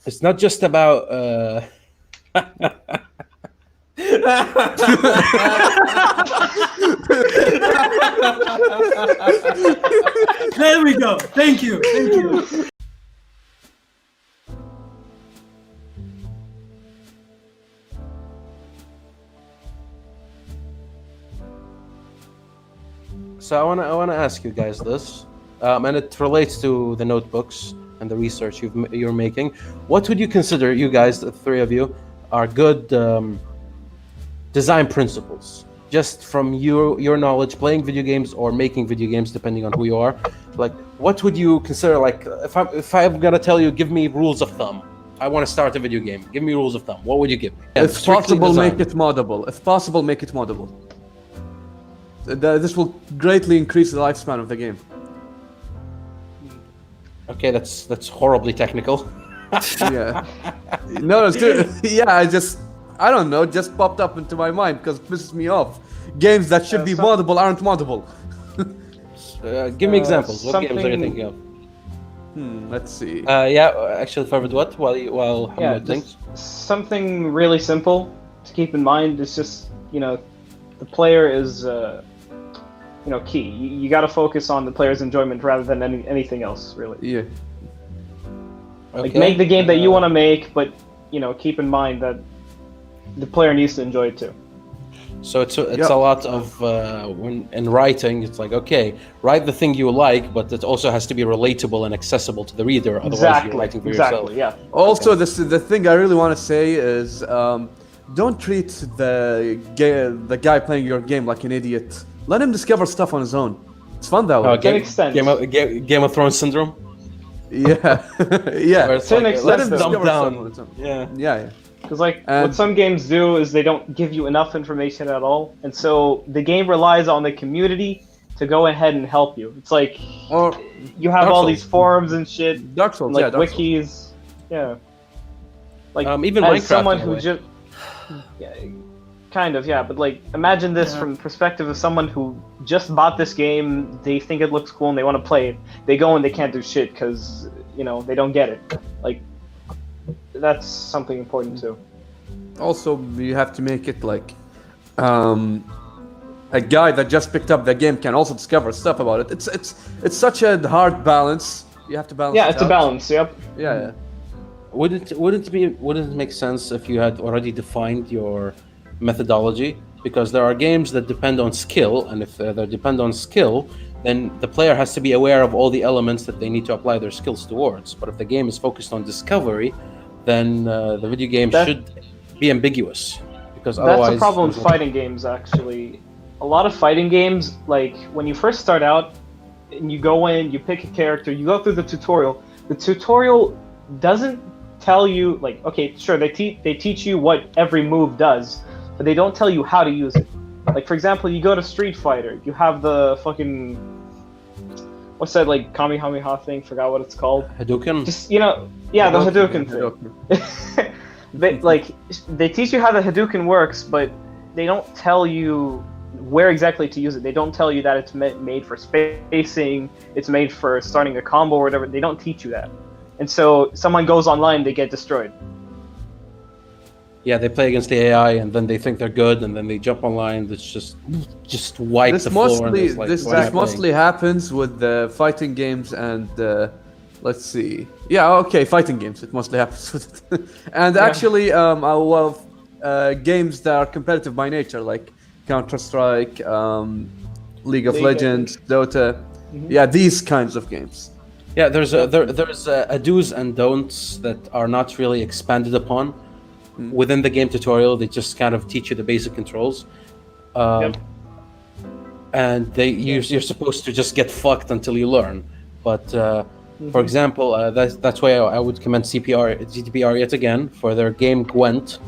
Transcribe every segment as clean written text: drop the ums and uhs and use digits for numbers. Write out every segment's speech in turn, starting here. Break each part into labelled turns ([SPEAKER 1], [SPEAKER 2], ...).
[SPEAKER 1] It's not just about.
[SPEAKER 2] There we go. Thank you. Thank you.
[SPEAKER 1] So I wanna ask you guys this, and it relates to the notebooks and the research you're making. What would you consider, you guys, the three of you, are good design principles, just from your knowledge, playing video games or making video games, depending on who you are? Like, what would you consider? Like, if I'm gonna tell you, give me rules of thumb. I want to start a video game. Give me rules of thumb. What would you give me?
[SPEAKER 3] If
[SPEAKER 1] Strictly
[SPEAKER 3] possible,
[SPEAKER 1] design.
[SPEAKER 3] make it moddable. If possible, make it moddable. This will greatly increase the lifespan of the game.
[SPEAKER 1] Okay, that's horribly technical.
[SPEAKER 3] Yeah. No, it's good. Yeah, I don't know, just popped up into my mind because it pisses me off. Games that should be moddable aren't moddable.
[SPEAKER 1] Give me examples. What games are you
[SPEAKER 2] something-
[SPEAKER 1] thinking of?
[SPEAKER 3] Let's see.
[SPEAKER 1] Yeah, actually, Farvid, what? While
[SPEAKER 2] Yeah,
[SPEAKER 1] Hamlet thinks.
[SPEAKER 2] something really simple to keep in mind is just, the player is, key. You got to focus on the player's enjoyment rather than anything else, really.
[SPEAKER 3] Yeah.
[SPEAKER 2] Like,
[SPEAKER 1] Okay.
[SPEAKER 2] make the game that you want to make, but, keep in mind that the player needs to enjoy it too.
[SPEAKER 1] So it's a lot of when in writing, it's like, okay, write the thing you like, but it also has to be relatable and accessible to the reader. Otherwise, you're writing for yourself.
[SPEAKER 2] Exactly, yeah.
[SPEAKER 3] Also, the thing I really want to say is, don't treat the guy playing your game like an idiot. Let him discover stuff on his own. It's fun that way.
[SPEAKER 2] To an extent.
[SPEAKER 1] Game of Thrones syndrome.
[SPEAKER 3] Yeah, yeah.
[SPEAKER 1] Where it's
[SPEAKER 2] To an
[SPEAKER 1] like,
[SPEAKER 2] extent,
[SPEAKER 1] let him
[SPEAKER 2] though.
[SPEAKER 1] dump
[SPEAKER 3] Discover
[SPEAKER 1] down.
[SPEAKER 3] stuff on its own.
[SPEAKER 1] Yeah.
[SPEAKER 3] Yeah.
[SPEAKER 2] Because, what
[SPEAKER 3] And-
[SPEAKER 2] some games do is they don't give you enough information at all. And so the game relies on the community to go ahead and help you. It's like,
[SPEAKER 3] Or
[SPEAKER 2] you have
[SPEAKER 3] Dark
[SPEAKER 2] all
[SPEAKER 3] Souls.
[SPEAKER 2] these forums and shit,
[SPEAKER 3] Dark Souls,
[SPEAKER 2] and, like
[SPEAKER 3] yeah, Dark Souls.
[SPEAKER 2] wikis. Yeah. Like,
[SPEAKER 1] Even
[SPEAKER 2] as
[SPEAKER 1] Minecraft,
[SPEAKER 2] someone
[SPEAKER 1] in a
[SPEAKER 2] who
[SPEAKER 1] way.
[SPEAKER 2] just... Yeah, kind of, yeah. But, like, imagine this from the perspective of someone who just bought this game, they think it looks cool and they want to play it. They go and they can't do shit because, they don't get it. Like, that's something important too.
[SPEAKER 3] Also, you have to make it like a guy that just picked up the game can also discover stuff about it. It's such a hard balance. You have to balance.
[SPEAKER 2] Yeah,
[SPEAKER 3] it
[SPEAKER 2] it's a
[SPEAKER 3] out.
[SPEAKER 2] balance. Yep.
[SPEAKER 3] Yeah.
[SPEAKER 1] Wouldn't it make sense if you had already defined your methodology? Because there are games that depend on skill, and if they depend on skill, then the player has to be aware of all the elements that they need to apply their skills towards. But if the game is focused on discovery, then the video game should be ambiguous. Because otherwise,
[SPEAKER 2] That's a problem with fighting games, actually. A lot of fighting games, like when you first start out, and you go in, you pick a character, you go through the tutorial. The tutorial doesn't tell you, like, okay, sure, they teach you what every move does, but they don't tell you how to use it. Like, for example, you go to Street Fighter, you have the fucking, what's that, like, Kamehameha thing? Forgot what it's called.
[SPEAKER 1] Hadouken.
[SPEAKER 2] Just, the Hadouken thing. They teach you how the Hadouken works, but they don't tell you where exactly to use it. They don't tell you that it's made for spacing, it's made for starting a combo or whatever. They don't teach you that. And so someone goes online, they get destroyed.
[SPEAKER 1] Yeah, they play against the AI, and then they think they're good, and then they jump online. That's just wipe
[SPEAKER 3] This
[SPEAKER 1] the floor. And
[SPEAKER 3] mostly
[SPEAKER 1] it's like,
[SPEAKER 3] this
[SPEAKER 1] what am I
[SPEAKER 3] mostly happens with the fighting games and let's see. Yeah, okay, fighting games. It mostly happens with it. And actually, games that are competitive by nature, like Counter-Strike, League of Legends, Dota. Yeah, these kinds of games.
[SPEAKER 1] Yeah, there's a do's and don'ts that are not really expanded upon within the game tutorial. They just kind of teach you the basic controls, and you're supposed to just get fucked until you learn. But for example, that's why I would commend GDPR yet again for their game Gwent.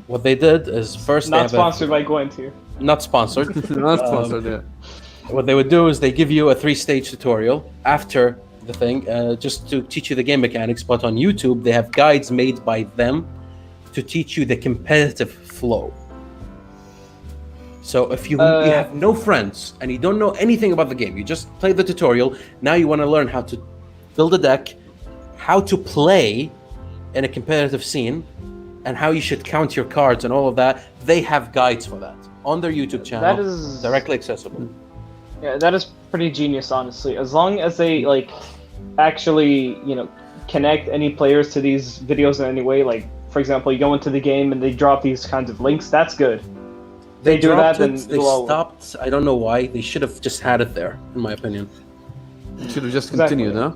[SPEAKER 1] What they did is first
[SPEAKER 2] Not sponsored by Gwent here.
[SPEAKER 1] not sponsored.
[SPEAKER 3] Not sponsored, yeah.
[SPEAKER 1] What they would do is they give you a 3-stage tutorial after the thing, just to teach you the game mechanics. But on YouTube, they have guides made by them to teach you the competitive flow. So if you have no friends and you don't know anything about the game, you just play the tutorial. Now you want to learn how to build a deck, how to play in a competitive scene and how you should count your cards and all of that, they have guides for that on their YouTube channel.
[SPEAKER 2] That is
[SPEAKER 1] directly accessible.
[SPEAKER 2] Yeah, that is pretty genius, honestly. As long as they like actually, connect any players to these videos in any way. Like, for example, you go into the game and they drop these kinds of links. That's good. They do that, then
[SPEAKER 1] they stopped. I don't know why. They should have just had it there, in my opinion.
[SPEAKER 3] Should have just
[SPEAKER 2] Exactly.
[SPEAKER 3] continued, huh?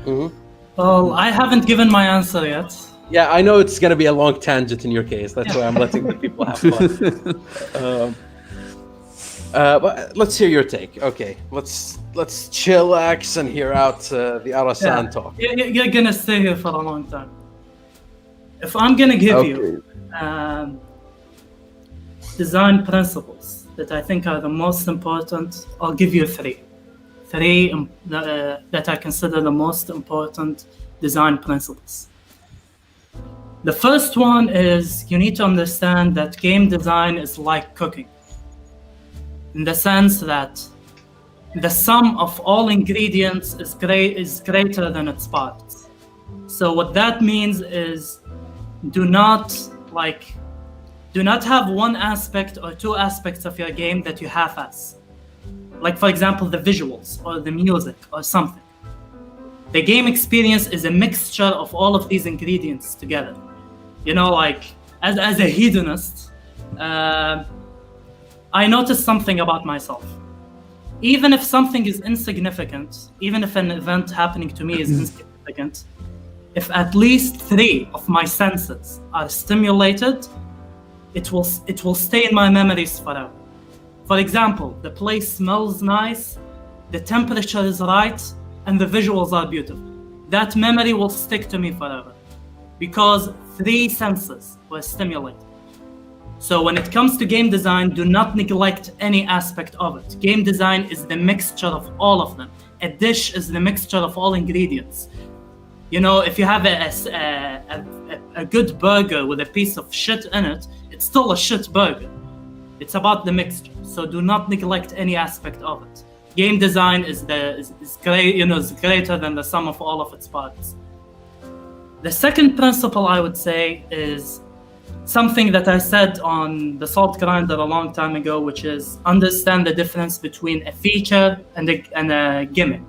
[SPEAKER 1] Mm-hmm.
[SPEAKER 4] Well, I haven't given my answer yet.
[SPEAKER 1] Yeah, I know it's gonna be a long tangent in your case. That's why I'm letting the people have fun. But let's hear your take. Okay, let's chillax and hear out the Arasan talk.
[SPEAKER 4] You're gonna stay here for a long time. If I'm gonna give you design principles that I think are the most important, I'll give you three that I consider the most important design principles. The first one is you need to understand that game design is like cooking, in the sense that the sum of all ingredients is greater than its parts. So what that means is do not have one aspect or two aspects of your game that you half-ass. Like, for example, the visuals or the music or something. The game experience is a mixture of all of these ingredients together. As a hedonist, I noticed something about myself. Even if something is insignificant, even if an event happening to me is insignificant, if at least 3 of my senses are stimulated, it will stay in my memories forever. For example, the place smells nice, the temperature is right, and the visuals are beautiful. That memory will stick to me forever because 3 senses were stimulated. So when it comes to game design, do not neglect any aspect of it. Game design is the mixture of all of them. A dish is the mixture of all ingredients. If you have a good burger with a piece of shit in it, it's still a shit burger. It's about the mixture. So do not neglect any aspect of it. Game design is great, is greater than the sum of all of its parts. The second principle I would say is something that I said on the Salt Grinder a long time ago, which is understand the difference between a feature and a gimmick.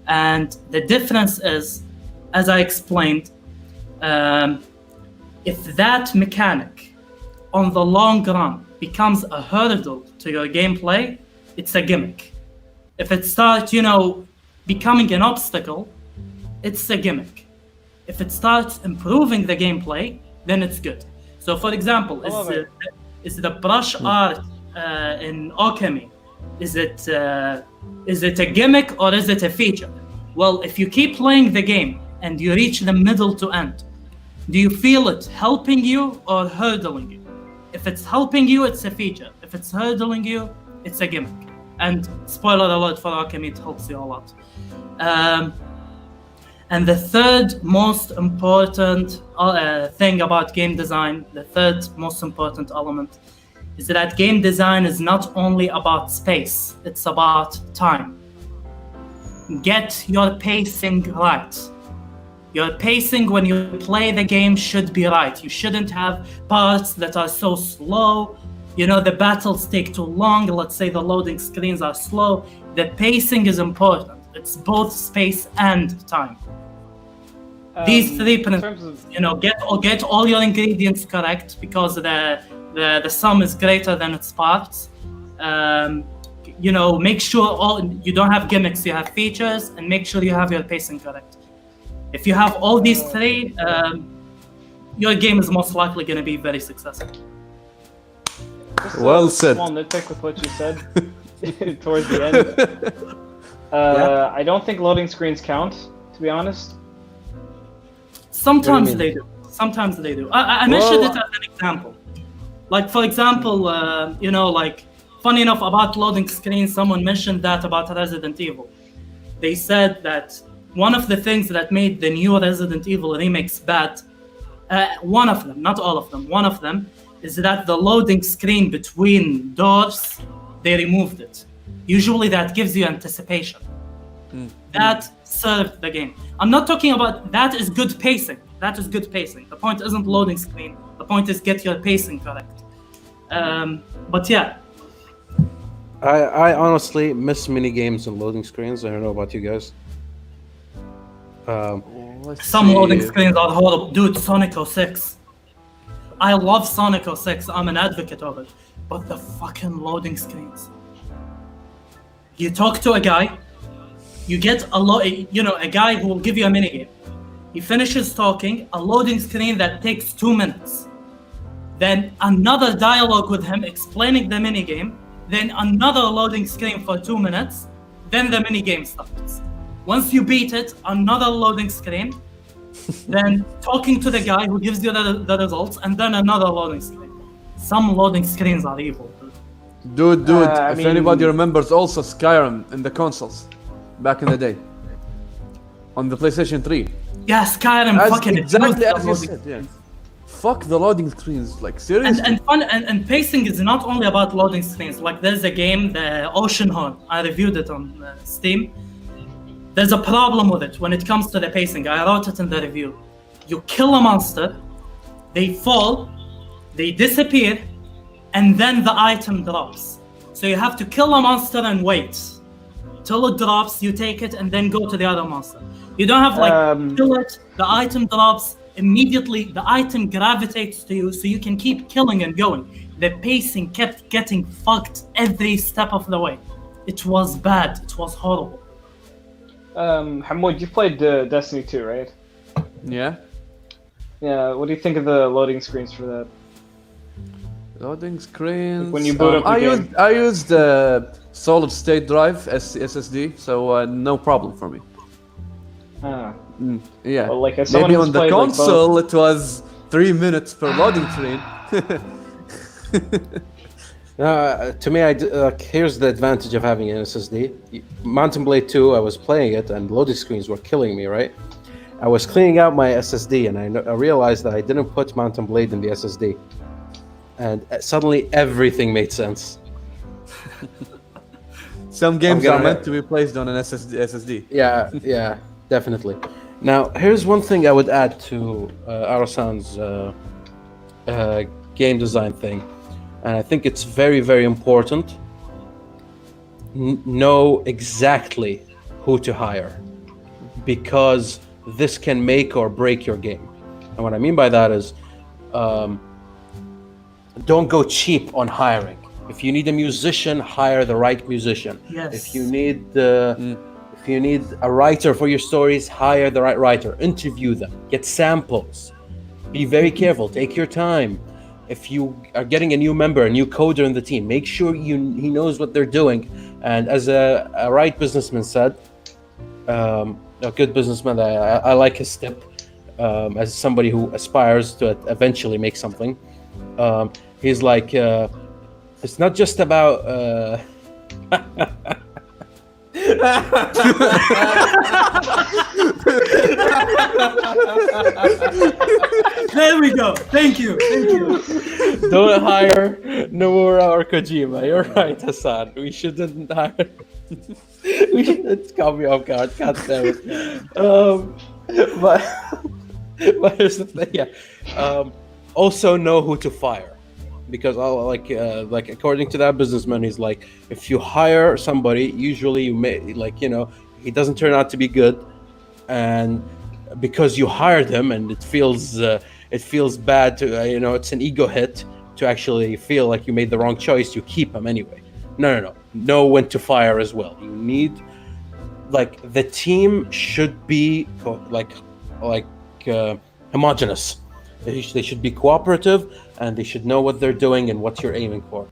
[SPEAKER 4] And the difference is, as I explained, if that mechanic on the long run becomes a hurdle to your gameplay, it's a gimmick. If it starts, becoming an obstacle, it's a gimmick. If it starts improving the gameplay, then it's good. So, for example, is the brush art in alchemy? Is it a gimmick or is it a feature? Well, if you keep playing the game and you reach the middle to end, do you feel it helping you or hurdling you? If it's helping you, it's a feature. If it's hurdling you, it's a gimmick. And spoiler alert for alchemy, it helps you a lot. And the third most important thing about game design, the third most important element, is that game design is not only about space, it's about time. Get your pacing right. Your pacing when you play the game should be right. You shouldn't have parts that are so slow. The battles take too long. Let's say the loading screens are slow. The pacing is important. It's both space and time. These 3 principles, get all your ingredients correct because the sum is greater than its parts. Make sure you don't have gimmicks, you have features, and make sure you have your pacing correct. If you have all these 3, your game is most likely going to be very successful.
[SPEAKER 3] Well said.
[SPEAKER 2] Small nitpick with what you said towards the end. I don't think loading screens count, to be honest.
[SPEAKER 4] Sometimes they do. Sometimes they do. I mentioned it as an example. Like, for example, funny enough about loading screens, someone mentioned that about Resident Evil. They said that one of the things that made the new Resident Evil remakes bad, one of them, not all of them, one of them, is that the loading screen between doors, they removed it. Usually that gives you anticipation. that served the game. I'm not talking about that is good pacing. That is good pacing. The point isn't loading screen. The point is get your pacing correct. But yeah,
[SPEAKER 1] I honestly miss mini games and loading screens. I don't know about you guys.
[SPEAKER 4] some loading screens are horrible. Dude, Sonic 06. I love Sonic 06. I'm an advocate of it. But the fucking loading screens. You talk to a guy, you get a guy who will give you a minigame. He finishes talking, a loading screen that takes 2 minutes. Then another dialogue with him explaining the minigame, then another loading screen for 2 minutes, then the minigame starts. Once you beat it, another loading screen, then talking to the guy who gives you the results, and then another loading screen. Some loading screens are evil.
[SPEAKER 3] Dude, if anybody remembers also Skyrim in the consoles back in the day. On the PlayStation 3.
[SPEAKER 4] Yeah, Skyrim fucking
[SPEAKER 3] exactly as you said, yeah. Fuck the loading screens, like seriously.
[SPEAKER 4] And pacing is not only about loading screens. Like there's a game, the Ocean Horn. I reviewed it on Steam. There's a problem with it when it comes to the pacing. I wrote it in the review. You kill a monster, they fall, they disappear, and then the item drops. So you have to kill a monster and wait till it drops. You take it and then go to the other monster. You don't have kill it, the item drops, immediately the item gravitates to you so you can keep killing and going. The pacing kept getting fucked every step of the way. It was bad, it was horrible.
[SPEAKER 2] Hamoud, you played Destiny 2, right?
[SPEAKER 3] Yeah.
[SPEAKER 2] Yeah, what do you think of the loading screens for that?
[SPEAKER 3] Loading screens.
[SPEAKER 2] Like when you boot up the game.
[SPEAKER 3] I used solid state drive SSD, so no problem for me. Yeah.
[SPEAKER 2] Well, like as someone
[SPEAKER 3] maybe
[SPEAKER 2] who's
[SPEAKER 3] on the
[SPEAKER 2] played,
[SPEAKER 3] console
[SPEAKER 2] like,
[SPEAKER 3] it was 3 minutes per loading screen.
[SPEAKER 1] To me, here's the advantage of having an SSD. Mountain Blade 2, I was playing it, and loading screens were killing me, right? I was cleaning out my SSD, and I realized that I didn't put Mountain Blade in the SSD. And suddenly, everything made sense.
[SPEAKER 3] Some games are meant to be placed on an SSD.
[SPEAKER 1] Yeah, definitely. Now, here's one thing I would add to Arasan's game design thing. And I think it's very, very important. Know exactly who to hire, because this can make or break your game. And what I mean by that is, don't go cheap on hiring. If you need a musician, hire the right musician.
[SPEAKER 4] Yes.
[SPEAKER 1] If you need a writer for your stories, hire the right writer. Interview them. Get samples. Be very careful. Take your time. If you are getting a new member, a new coder in the team, make sure he knows what they're doing. And as a right businessman said, a good businessman, I like his tip. As somebody who aspires to eventually make something, he's like, it's not just about.
[SPEAKER 4] There we go. Thank you.
[SPEAKER 1] Don't hire Nomura or Kojima. You're right, Hassan. We shouldn't hire. It's caught me off guard. God damn it. But here's the thing. Yeah. Also know who to fire. Because like according to that businessman, he's like, if you hire somebody, usually you may he doesn't turn out to be good, and because you hired him, and it feels bad to it's an ego hit to actually feel like you made the wrong choice. You keep him anyway. No. Know when to fire as well. You need the team should be homogenous. They should be cooperative, and they should know what they're doing and what you're aiming for.